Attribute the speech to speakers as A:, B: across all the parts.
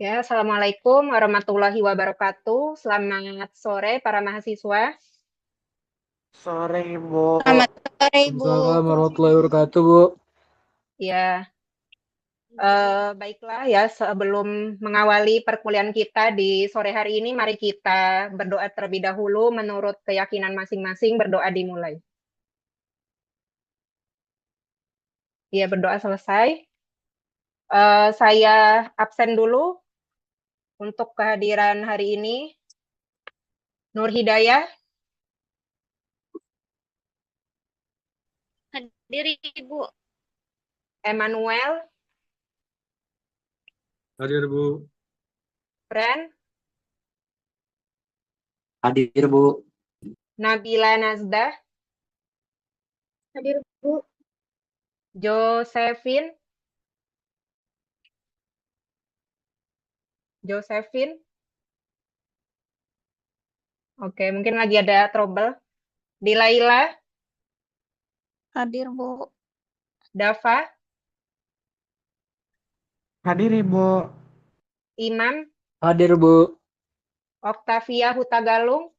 A: Ya, Assalamualaikum warahmatullahi wabarakatuh. Selamat sore para mahasiswa.
B: Sore, Ibu.
C: Selamat sore, Ibu.
D: Waalaikumsalam warahmatullahi wabarakatuh, Bu.
A: Ya, baiklah ya, sebelum mengawali perkuliahan kita di sore hari ini, mari kita berdoa terlebih dahulu menurut keyakinan masing-masing. Berdoa dimulai. Ya, berdoa selesai. Saya absen dulu untuk kehadiran hari ini. Nur Hidayah,
C: Hadir, Ibu.
A: Emmanuel,
D: Hadir, Bu.
A: Fren,
B: Hadir, Bu.
A: Nabila Nazdah,
C: Hadir, Bu.
A: Josephine, Josephine. Oke, mungkin lagi ada trouble. Dilaila,
C: Hadir, Bu.
A: Dava,
B: Hadir, Ibu.
A: Imam,
D: Hadir, Bu.
A: Octavia Hutagalung,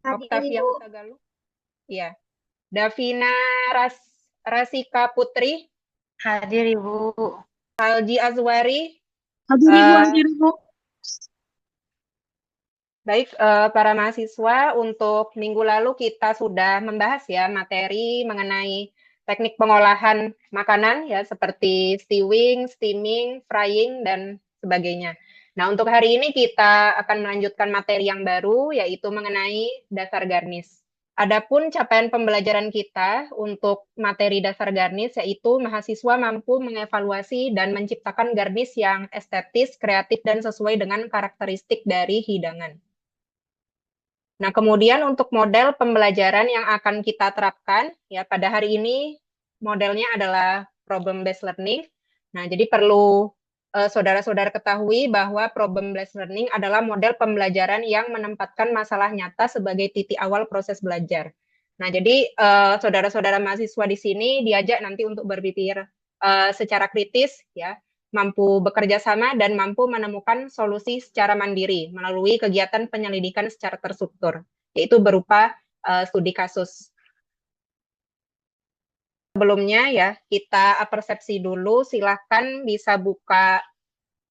C: Hadir,
A: Octavia
C: Ibu.
A: Hutagalung, ya. Davina Rasika Putri,
C: Hadir, Ibu.
A: Salji Azwari.
C: Hadir, Ibu.
A: Eh,
C: Hadir, Ibu.
A: Baik, para mahasiswa, untuk minggu lalu kita sudah membahas ya materi mengenai teknik pengolahan makanan ya seperti stewing, steaming, frying dan sebagainya. Nah, untuk hari ini kita akan melanjutkan materi yang baru yaitu mengenai dasar garnish. Adapun capaian pembelajaran kita untuk materi dasar garnish yaitu mahasiswa mampu mengevaluasi dan menciptakan garnish yang estetis, kreatif dan sesuai dengan karakteristik dari hidangan. Nah, kemudian untuk model pembelajaran yang akan kita terapkan, ya pada hari ini modelnya adalah problem based learning. Nah, jadi perlu saudara-saudara ketahui bahwa problem based learning adalah model pembelajaran yang menempatkan masalah nyata sebagai titik awal proses belajar. Nah, jadi saudara-saudara mahasiswa di sini diajak nanti untuk berpikir secara kritis, ya, mampu bekerja sama dan mampu menemukan solusi secara mandiri melalui kegiatan penyelidikan secara terstruktur, yaitu berupa studi kasus. Sebelumnya ya, kita persepsi dulu, silahkan bisa buka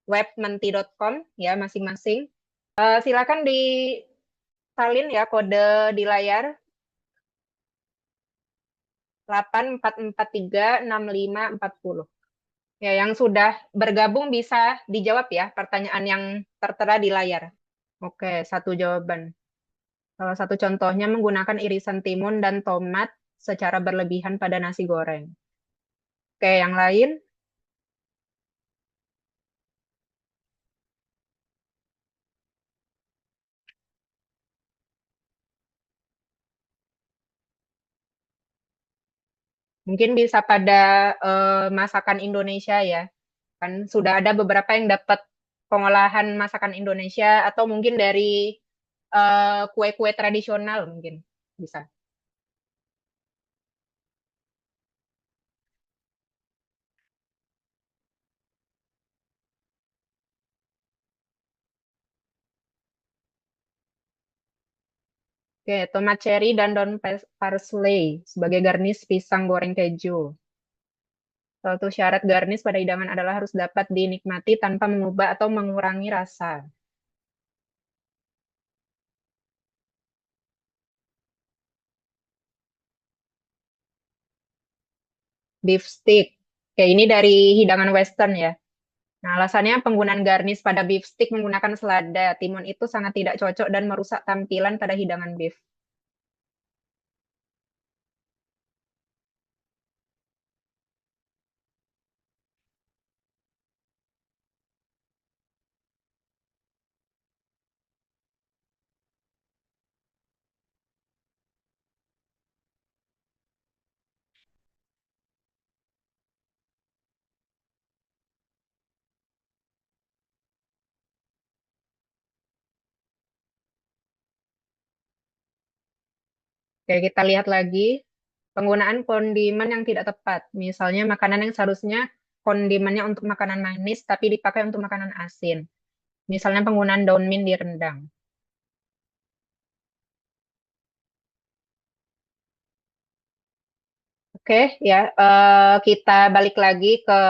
A: web menti.com ya masing-masing. Silakan disalin ya kode di layar 84436540. Ya, yang sudah bergabung bisa dijawab ya pertanyaan yang tertera di layar. Oke, satu jawaban. Salah satu contohnya menggunakan irisan timun dan tomat secara berlebihan pada nasi goreng. Oke, yang lain? Mungkin bisa pada masakan Indonesia ya. Kan sudah ada beberapa yang dapat pengolahan masakan Indonesia atau mungkin dari kue-kue tradisional mungkin bisa. Oke, tomat cherry dan daun parsley sebagai garnish pisang goreng keju. Suatu syarat garnish pada hidangan adalah harus dapat dinikmati tanpa mengubah atau mengurangi rasa. Beef stick. Oke, ini dari hidangan western ya. Nah, alasannya penggunaan garnish pada beef stick menggunakan selada. Timun itu sangat tidak cocok dan merusak tampilan pada hidangan beef. Oke, kita lihat lagi. Penggunaan kondimen yang tidak tepat. Misalnya makanan yang seharusnya kondimennya untuk makanan manis, tapi dipakai untuk makanan asin. Misalnya penggunaan daun mint di rendang. Oke, ya, kita balik lagi ke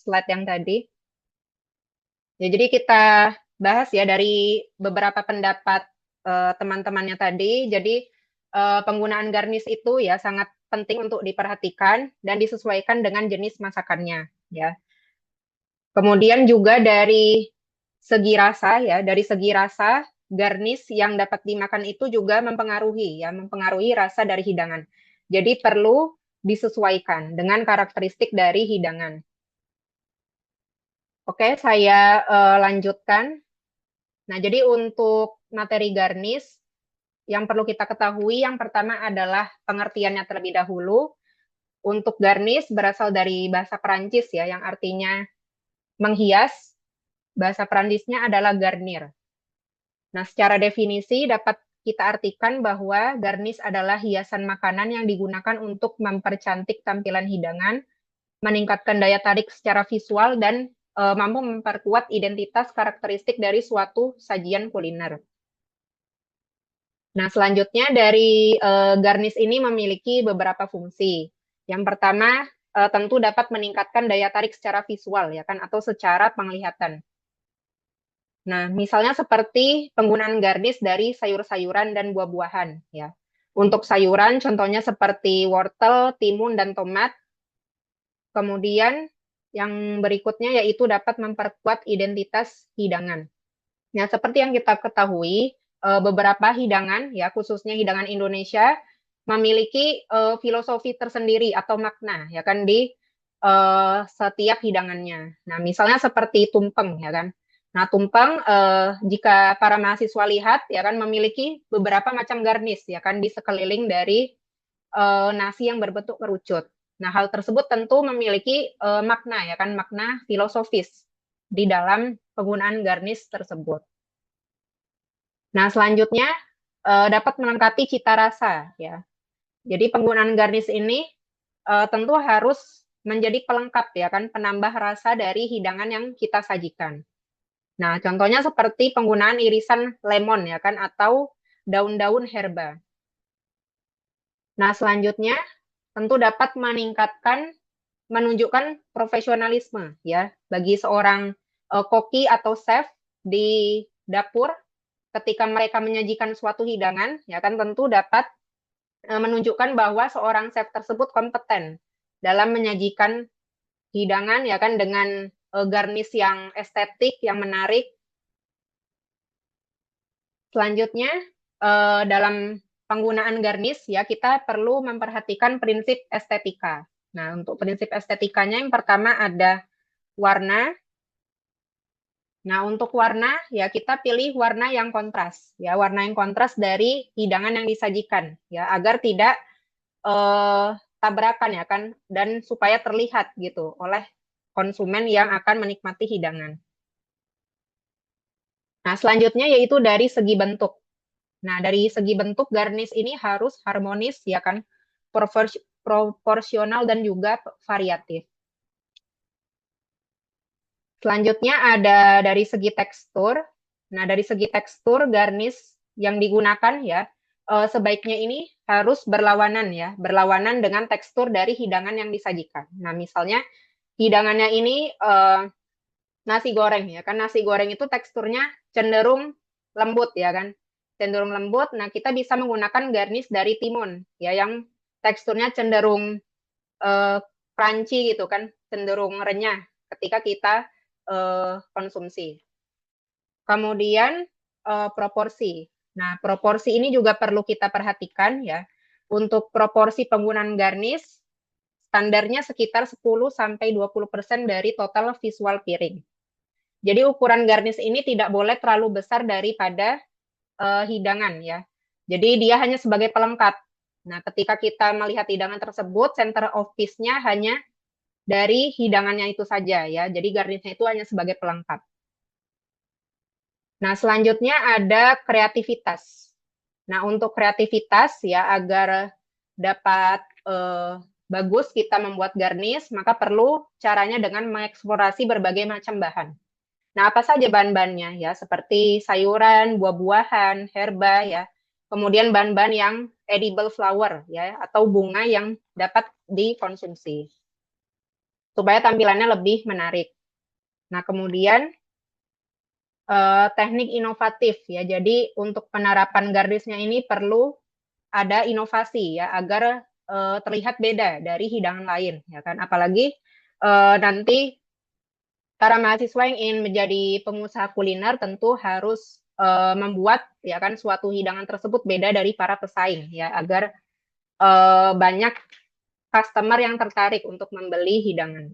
A: slide yang tadi. Ya, jadi kita bahas ya dari beberapa pendapat teman-temannya tadi. Jadi penggunaan garnish itu ya sangat penting untuk diperhatikan dan disesuaikan dengan jenis masakannya. Ya. Kemudian juga dari segi rasa ya, dari segi rasa garnish yang dapat dimakan itu juga mempengaruhi rasa dari hidangan. Jadi perlu disesuaikan dengan karakteristik dari hidangan. Oke, saya lanjutkan. Nah, jadi untuk materi garnish yang perlu kita ketahui yang pertama adalah pengertiannya terlebih dahulu. Untuk garnish berasal dari bahasa Perancis ya, yang artinya menghias. Bahasa Perancisnya adalah garnir. Nah, secara definisi dapat kita artikan bahwa garnish adalah hiasan makanan yang digunakan untuk mempercantik tampilan hidangan, meningkatkan daya tarik secara visual, dan mampu memperkuat identitas karakteristik dari suatu sajian kuliner. Nah, selanjutnya dari garnish ini memiliki beberapa fungsi. Yang pertama, tentu dapat meningkatkan daya tarik secara visual ya kan atau secara penglihatan. Nah, misalnya seperti penggunaan garnish dari sayur-sayuran dan buah-buahan ya. Untuk sayuran contohnya seperti wortel, timun dan tomat. Kemudian yang berikutnya yaitu dapat memperkuat identitas hidangan. Ya, seperti yang kita ketahui, beberapa hidangan ya khususnya hidangan Indonesia memiliki filosofi tersendiri atau makna ya kan di setiap hidangannya. Nah, misalnya seperti tumpeng ya kan. Nah, tumpeng jika para mahasiswa lihat ya kan memiliki beberapa macam garnish ya kan di sekeliling dari nasi yang berbentuk kerucut. Nah, hal tersebut tentu memiliki makna ya kan makna filosofis di dalam penggunaan garnish tersebut. Nah, selanjutnya dapat melengkapi cita rasa ya. Jadi penggunaan garnish ini tentu harus menjadi pelengkap ya kan penambah rasa dari hidangan yang kita sajikan. Nah, contohnya seperti penggunaan irisan lemon ya kan atau daun-daun herba. Nah, selanjutnya tentu dapat menunjukkan profesionalisme ya bagi seorang koki atau chef di dapur ketika mereka menyajikan suatu hidangan ya kan tentu dapat menunjukkan bahwa seorang chef tersebut kompeten dalam menyajikan hidangan ya kan dengan garnish yang estetik, yang menarik. Selanjutnya dalam penggunaan garnish ya kita perlu memperhatikan prinsip estetika. Nah, untuk prinsip estetikanya yang pertama ada warna. Nah, untuk warna ya kita pilih warna yang kontras ya, warna yang kontras dari hidangan yang disajikan ya agar tidak tabrakan ya kan dan supaya terlihat gitu oleh konsumen yang akan menikmati hidangan. Nah, selanjutnya yaitu dari segi bentuk. Nah, dari segi bentuk garnish ini harus harmonis ya kan, proporsional dan juga variatif. Selanjutnya ada dari segi tekstur. Nah, dari segi tekstur garnish yang digunakan ya sebaiknya ini harus berlawanan ya, berlawanan dengan tekstur dari hidangan yang disajikan. Nah, misalnya hidangannya ini nasi goreng ya kan, nasi goreng itu teksturnya cenderung lembut ya kan, cenderung lembut. Nah, kita bisa menggunakan garnish dari timun ya yang teksturnya cenderung crunchy gitu kan, cenderung renyah ketika kita konsumsi. Kemudian proporsi. Nah, proporsi ini juga perlu kita perhatikan ya. Untuk proporsi penggunaan garnish, standarnya sekitar 10-20% dari total visual piring. Jadi ukuran garnish ini tidak boleh terlalu besar daripada hidangan ya. Jadi dia hanya sebagai pelengkap. Nah, ketika kita melihat hidangan tersebut, center of piece-nya hanya dari hidangannya itu saja ya. Jadi garnishnya itu hanya sebagai pelengkap. Nah, selanjutnya ada kreativitas. Nah, untuk kreativitas ya agar dapat bagus kita membuat garnish, maka perlu caranya dengan mengeksplorasi berbagai macam bahan. Nah, apa saja bahan-bahannya ya? Seperti sayuran, buah-buahan, herba ya. Kemudian bahan-bahan yang edible flower ya atau bunga yang dapat dikonsumsi supaya tampilannya lebih menarik. Nah, kemudian teknik inovatif ya. Jadi untuk penerapan garnisnya ini perlu ada inovasi ya agar terlihat beda dari hidangan lain ya kan. Apalagi nanti para mahasiswa yang ingin menjadi pengusaha kuliner tentu harus membuat ya kan suatu hidangan tersebut beda dari para pesaing ya agar banyak customer yang tertarik untuk membeli hidangan.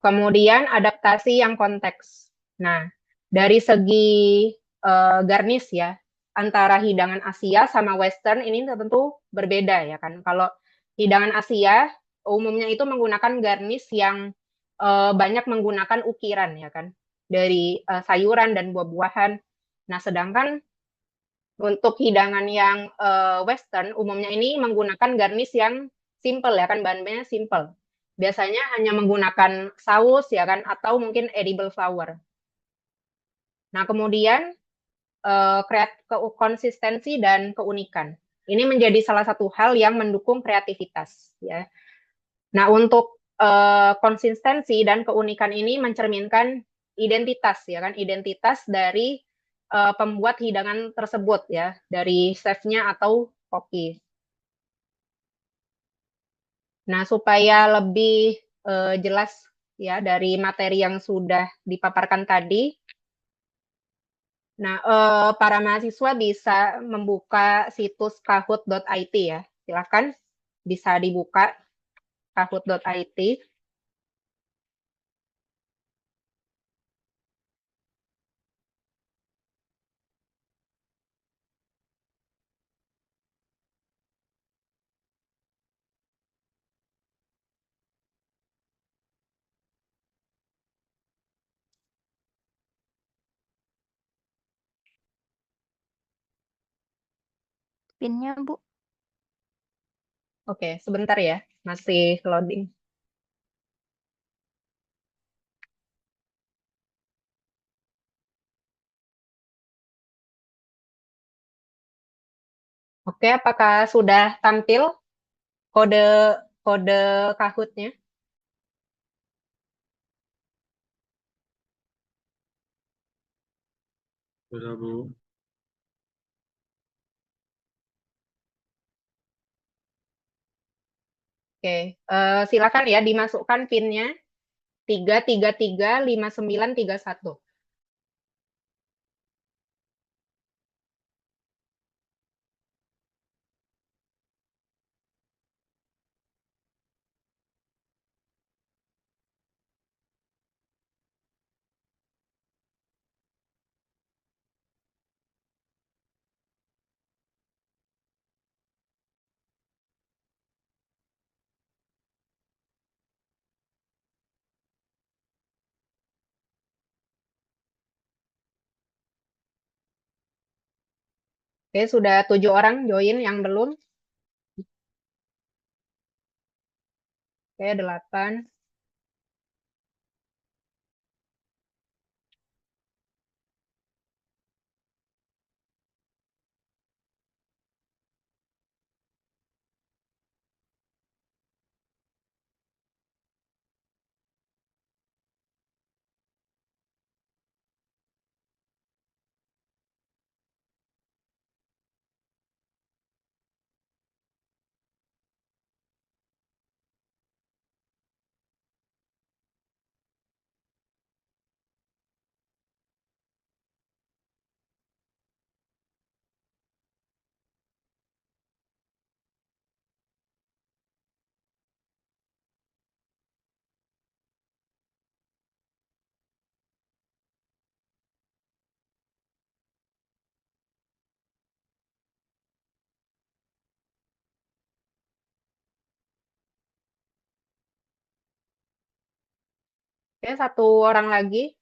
A: Kemudian adaptasi yang konteks. Nah, dari segi garnish ya, antara hidangan Asia sama Western ini tentu berbeda ya kan. Kalau hidangan Asia umumnya itu menggunakan garnish yang banyak menggunakan ukiran ya kan, dari sayuran dan buah-buahan. Nah, sedangkan untuk hidangan yang Western umumnya ini menggunakan garnish yang simple ya kan, bahan-bahannya simple. Biasanya hanya menggunakan saus ya kan atau mungkin edible flower. Nah, kemudian konsistensi dan keunikan. Ini menjadi salah satu hal yang mendukung kreativitas ya. Nah, untuk konsistensi dan keunikan ini mencerminkan identitas ya kan, identitas dari pembuat hidangan tersebut ya, dari chefnya atau koki. Nah, supaya lebih jelas ya dari materi yang sudah dipaparkan tadi, nah para mahasiswa bisa membuka situs kahoot.it ya. Silakan bisa dibuka kahoot.it.
C: Pinnya, Bu.
A: Oke, sebentar ya, masih loading. Oke, apakah sudah tampil kode kode Kahoot-nya?
D: Sudah, Bu.
A: Oke, silakan ya dimasukkan PIN-nya 3335931. Oke, sudah 7 orang join yang belum. Oke, 8. Oke, 1 orang lagi.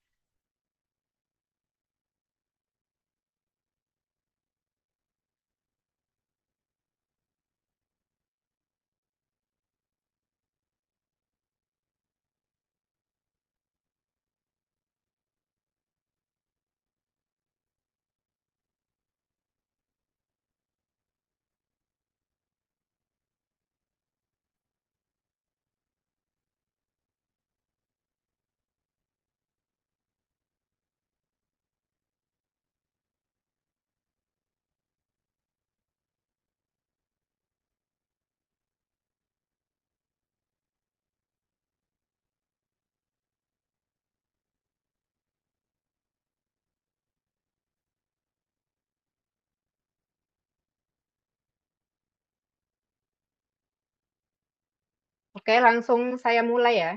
A: Oke, langsung saya mulai ya.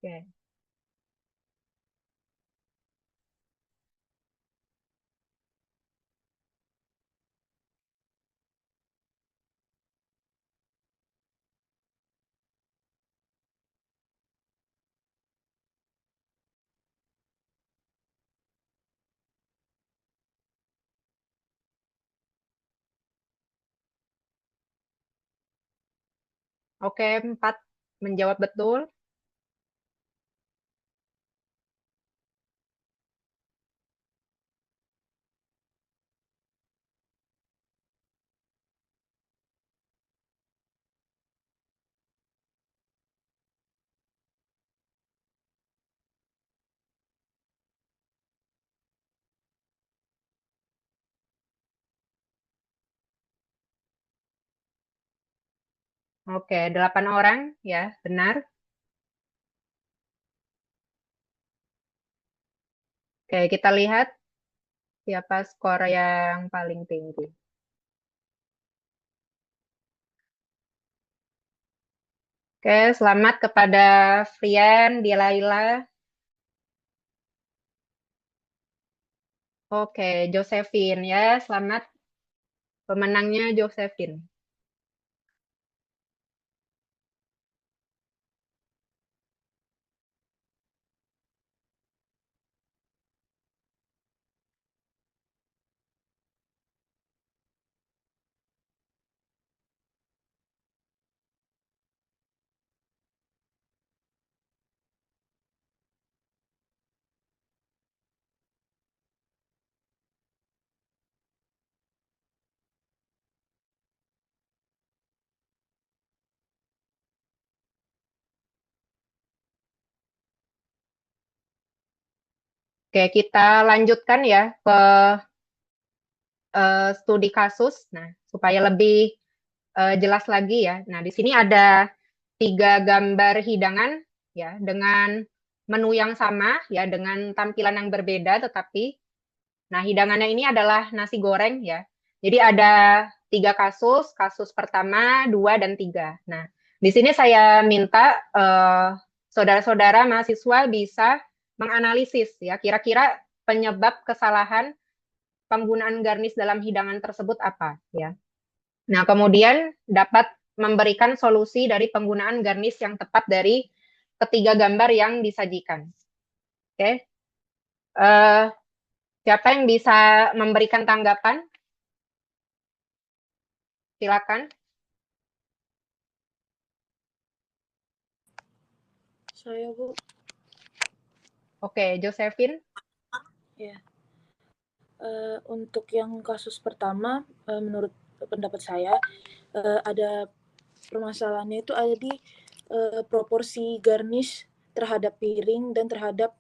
A: Oke. Oke, 4 menjawab betul. Oke, 8 orang ya, benar. Oke, kita lihat siapa skor yang paling tinggi. Oke, selamat kepada Frian, Dilaila. Oke, Josephine ya, selamat. Pemenangnya Josephine. Oke, kita lanjutkan ya ke studi kasus. Nah, supaya lebih jelas lagi ya. Nah, di sini ada 3 gambar hidangan ya dengan menu yang sama ya dengan tampilan yang berbeda tetapi nah hidangannya ini adalah nasi goreng ya. Jadi ada 3 kasus, kasus pertama, 2 dan 3. Nah, di sini saya minta saudara-saudara mahasiswa bisa menganalisis ya kira-kira penyebab kesalahan penggunaan garnish dalam hidangan tersebut apa ya. Nah, kemudian dapat memberikan solusi dari penggunaan garnish yang tepat dari ketiga gambar yang disajikan. Oke. Siapa yang bisa memberikan tanggapan? Silakan.
E: Saya, Bu.
A: Oke, Josephine.
E: Ya. Untuk yang kasus pertama, menurut pendapat saya, ada permasalahannya itu ada di proporsi garnish terhadap piring dan terhadap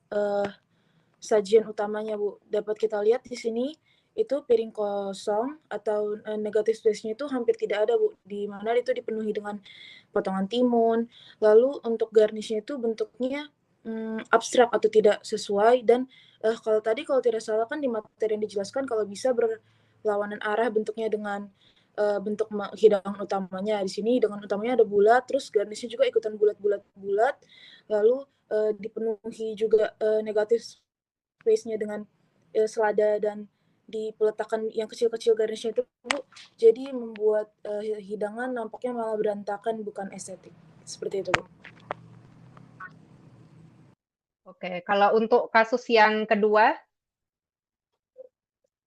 E: sajian utamanya, Bu. Dapat kita lihat di sini itu piring kosong atau negative space-nya itu hampir tidak ada, Bu. Di mana itu dipenuhi dengan potongan timun. Lalu untuk garnish-nya itu bentuknya abstrak atau tidak sesuai dan kalau tidak salah kan di materi yang dijelaskan kalau bisa berlawanan arah bentuknya dengan bentuk hidangan utamanya. Di sini hidangan utamanya ada bulat, terus garnisnya juga ikutan bulat, lalu dipenuhi juga negatif space-nya dengan selada dan diletakkan yang kecil-kecil garnisnya itu, Bu. Jadi membuat hidangan nampaknya malah berantakan, bukan estetik. Seperti itu, Bu.
A: Oke, kalau untuk kasus yang kedua,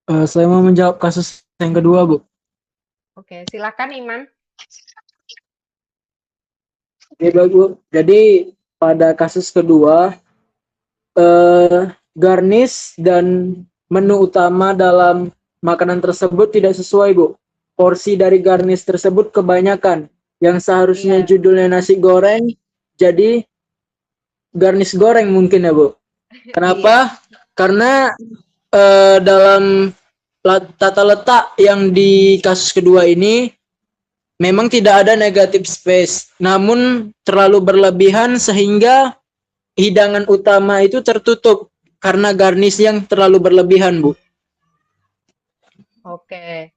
D: Saya mau menjawab kasus yang kedua, Bu.
A: oke, silakan Imam.
D: Oke, Bu. Jadi pada kasus kedua, garnish dan menu utama dalam makanan tersebut tidak sesuai, Bu. Porsi dari garnish tersebut kebanyakan. Yang seharusnya judulnya nasi goreng, jadi garnish goreng mungkin ya, Bu. Kenapa? Karena dalam tata letak yang di kasus kedua ini memang tidak ada negative space, namun terlalu berlebihan sehingga hidangan utama itu tertutup karena garnish yang terlalu berlebihan, Bu.
A: Oke.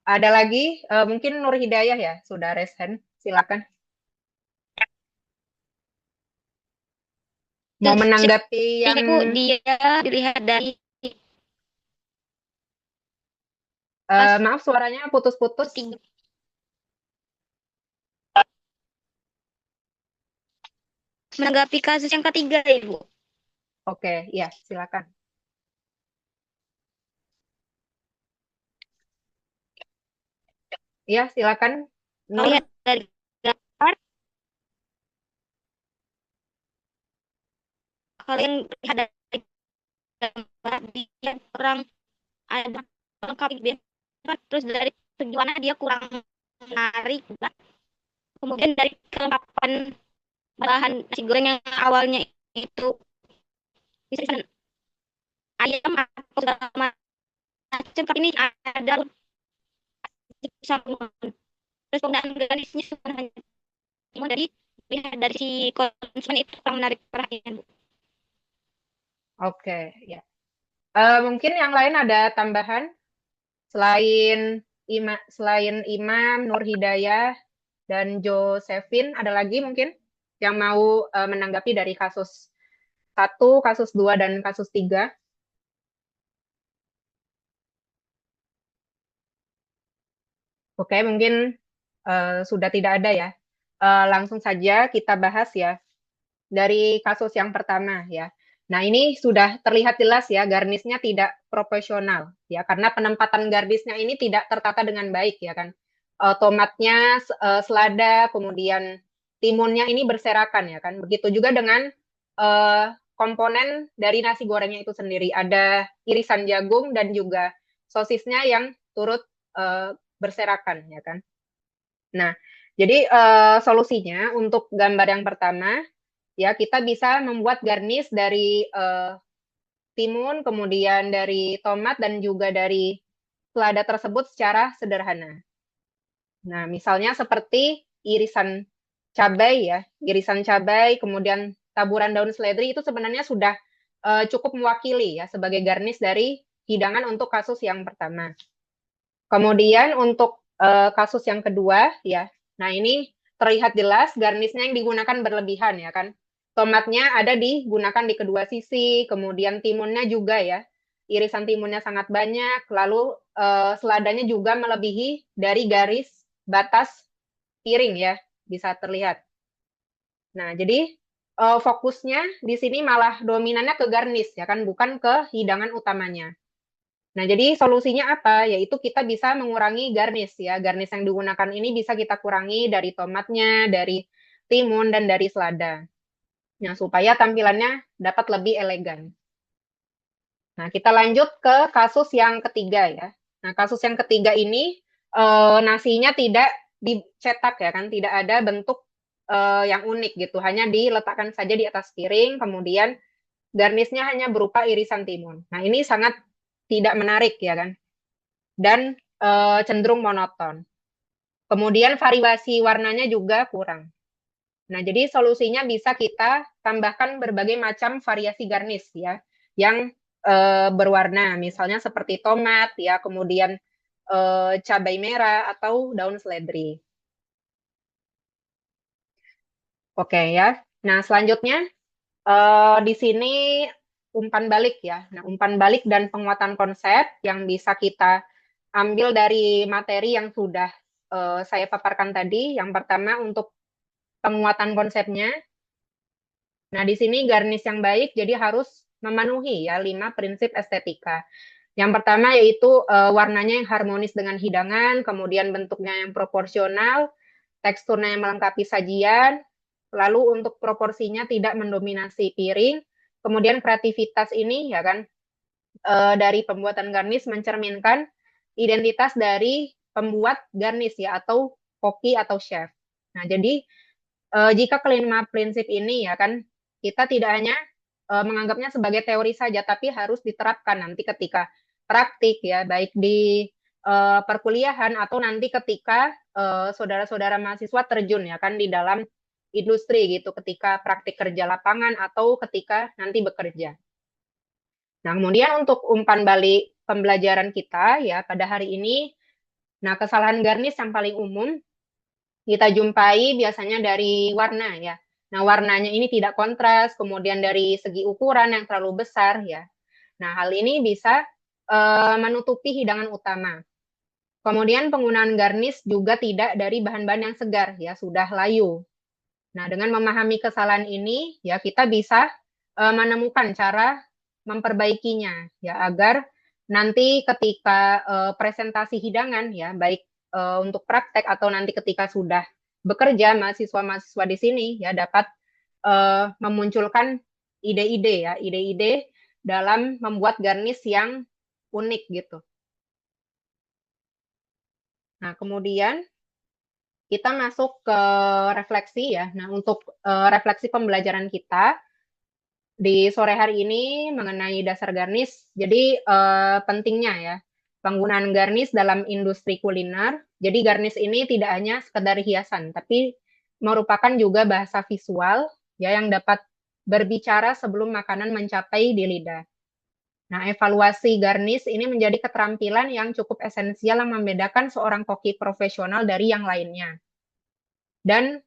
A: Ada lagi? Mungkin Nur Hidayah ya, sudah raise hand. Silakan. Mau menanggapi yang
C: Bu, dia dilihat dari
A: maaf suaranya putus-putus.
C: menanggapi kasus yang ketiga, Ibu.
A: Oke, ya, silakan. Ya, silakan. Nur.
C: Lihat dari gambar, kalau yang lihat dari gambar dia kurang ada lengkap terus dari segi warna dia kurang menarik juga. Kemudian dari kelengkapan bahan nasi goreng yang awalnya itu bisa ayam atau segala macam, tapi ini ada sambungan. Terus penggunaan garnisnya sebenarnya dari lihat dari si konsumen itu kurang menarik perhatian, Bu.
A: Oke, ya. Mungkin yang lain ada tambahan selain Imam, Nur Hidayah, dan Josephine, ada lagi mungkin yang mau menanggapi dari kasus 1, kasus 2, dan kasus 3? Oke, mungkin sudah tidak ada ya. Langsung saja kita bahas ya dari kasus yang pertama ya. Nah, ini sudah terlihat jelas ya, garnisnya tidak proporsional ya, karena penempatan garnisnya ini tidak tertata dengan baik ya kan. Tomatnya, selada, kemudian timunnya ini berserakan ya kan. Begitu juga dengan komponen dari nasi gorengnya itu sendiri. Ada irisan jagung dan juga sosisnya yang turut berserakan ya kan. Nah, jadi solusinya untuk gambar yang pertama ya kita bisa membuat garnish dari timun, kemudian dari tomat dan juga dari selada tersebut secara sederhana. Nah, misalnya seperti irisan cabai, kemudian taburan daun seledri itu sebenarnya sudah cukup mewakili ya sebagai garnish dari hidangan untuk kasus yang pertama. Kemudian untuk kasus yang kedua ya, nah ini terlihat jelas garnisnya yang digunakan berlebihan ya kan. Tomatnya ada digunakan di kedua sisi, kemudian timunnya juga ya, irisan timunnya sangat banyak, lalu seladanya juga melebihi dari garis batas piring ya, bisa terlihat. Nah, jadi fokusnya di sini malah dominannya ke garnish ya kan, bukan ke hidangan utamanya. Nah, jadi solusinya apa? Yaitu kita bisa mengurangi garnish ya. Garnish yang digunakan ini bisa kita kurangi dari tomatnya, dari timun, dan dari selada. Nah, supaya tampilannya dapat lebih elegan. Nah, kita lanjut ke kasus yang ketiga ya. Nah, kasus yang ketiga ini nasinya tidak dicetak ya kan, tidak ada bentuk yang unik gitu. Hanya diletakkan saja di atas piring, kemudian garnisnya hanya berupa irisan timun. Nah, ini sangat tidak menarik ya kan, dan cenderung monoton. Kemudian variasi warnanya juga kurang. Nah, jadi solusinya bisa kita tambahkan berbagai macam variasi garnish ya, yang berwarna, misalnya seperti tomat ya, kemudian cabai merah atau daun seledri. Oke ya. Nah, selanjutnya di sini umpan balik ya. Nah, umpan balik dan penguatan konsep yang bisa kita ambil dari materi yang sudah saya paparkan tadi. Yang pertama untuk penguatan konsepnya. Nah, di sini garnish yang baik jadi harus memenuhi ya 5 prinsip estetika. Yang pertama yaitu warnanya yang harmonis dengan hidangan, kemudian bentuknya yang proporsional, teksturnya yang melengkapi sajian, lalu untuk proporsinya tidak mendominasi piring, kemudian kreativitas ini ya kan dari pembuatan garnish mencerminkan identitas dari pembuat garnish ya atau koki atau chef. Nah, jadi jika kelima prinsip ini ya kan kita tidak hanya menganggapnya sebagai teori saja, tapi harus diterapkan nanti ketika praktik ya, baik di perkuliahan atau nanti ketika saudara-saudara mahasiswa terjun ya kan di dalam industri gitu ketika praktik kerja lapangan atau ketika nanti bekerja. Nah, kemudian untuk umpan balik pembelajaran kita ya pada hari ini, nah kesalahan garnish yang paling umum kita jumpai biasanya dari warna ya. Nah, warnanya ini tidak kontras, kemudian dari segi ukuran yang terlalu besar ya. Nah, hal ini bisa menutupi hidangan utama. Kemudian penggunaan garnish juga tidak dari bahan-bahan yang segar ya, sudah layu. Nah, dengan memahami kesalahan ini ya kita bisa menemukan cara memperbaikinya ya agar nanti ketika presentasi hidangan ya baik untuk praktek atau nanti ketika sudah bekerja mahasiswa-mahasiswa di sini ya dapat memunculkan ide-ide ya, ide-ide dalam membuat garnish yang unik gitu. Nah, kemudian kita masuk ke refleksi ya. Nah, untuk refleksi pembelajaran kita di sore hari ini mengenai dasar garnish. Jadi pentingnya ya penggunaan garnish dalam industri kuliner. Jadi garnish ini tidak hanya sekedar hiasan, tapi merupakan juga bahasa visual ya yang dapat berbicara sebelum makanan mencapai di lidah. Nah, evaluasi garnish ini menjadi keterampilan yang cukup esensial yang membedakan seorang koki profesional dari yang lainnya. Dan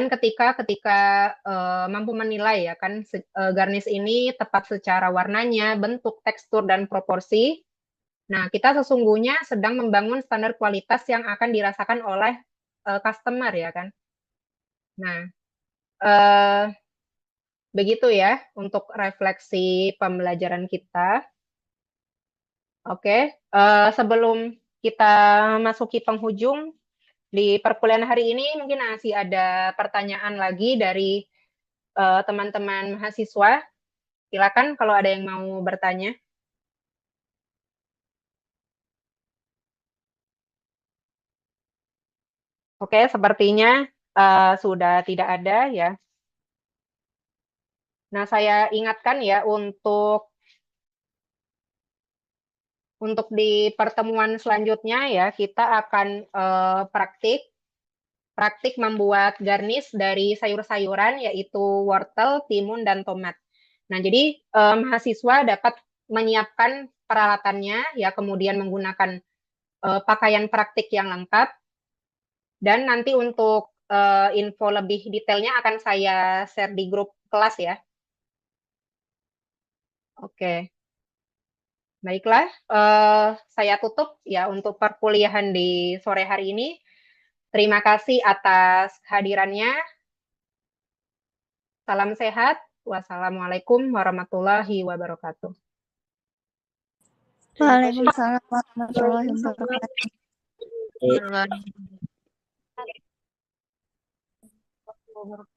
A: ketika mampu menilai ya kan garnish ini tepat secara warnanya, bentuk, tekstur dan proporsi. Nah, kita sesungguhnya sedang membangun standar kualitas yang akan dirasakan oleh customer ya kan. Nah, begitu ya untuk refleksi pembelajaran kita. Oke, sebelum kita masuki penghujung di perkuliahan hari ini, mungkin masih ada pertanyaan lagi dari teman-teman mahasiswa. Silakan kalau ada yang mau bertanya. Oke, sepertinya sudah tidak ada ya. Nah, saya ingatkan ya untuk di pertemuan selanjutnya ya kita akan praktik membuat garnish dari sayur-sayuran yaitu wortel, timun dan tomat. Nah, jadi mahasiswa dapat menyiapkan peralatannya ya kemudian menggunakan pakaian praktik yang lengkap dan nanti untuk info lebih detailnya akan saya share di grup kelas ya. Oke. Baiklah, saya tutup ya untuk perkuliahan di sore hari ini. Terima kasih atas kehadirannya. Salam sehat. Wassalamualaikum warahmatullahi wabarakatuh.
F: Waalaikumsalam warahmatullahi wabarakatuh.
B: Baik.